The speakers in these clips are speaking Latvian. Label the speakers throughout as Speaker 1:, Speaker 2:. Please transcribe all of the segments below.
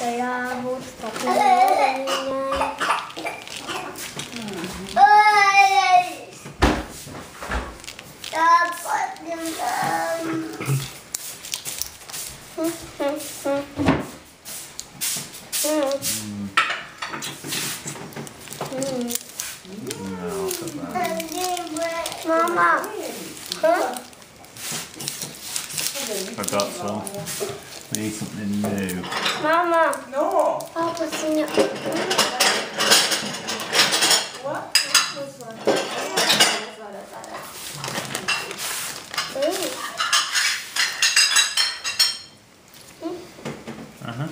Speaker 1: Te jābūt stopniņai. Tāpat Mama.
Speaker 2: I got some. We need something new.
Speaker 1: Mama.
Speaker 3: No.
Speaker 1: Papaciņa.
Speaker 3: What?
Speaker 2: Uh-huh.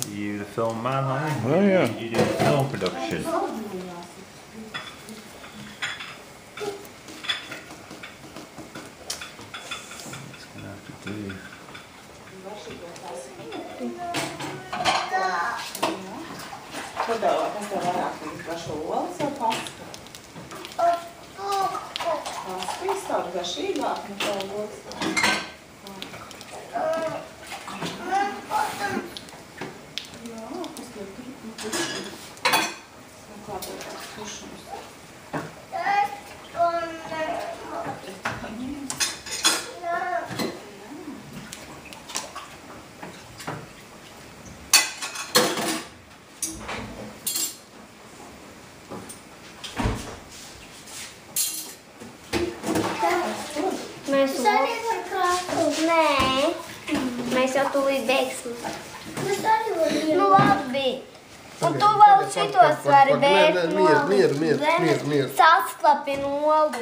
Speaker 2: You the film man, are you?
Speaker 4: Oh, yeah.
Speaker 2: You do film production. What's gonna have to do?
Speaker 3: Kas tev vairāk līdz pašu olas vai pasta? Pasta izstāv garšīgāk nekā olas. Kas tev tur? Kā tev tās tušums?
Speaker 1: Mēs arī var krāsot? Nē. Mēs jau tūlīt beigsim. Mēs arī varam. Nu labi. Un tu vēl šitos vari vērt.
Speaker 4: Mieru.
Speaker 1: Sasklapi nolu.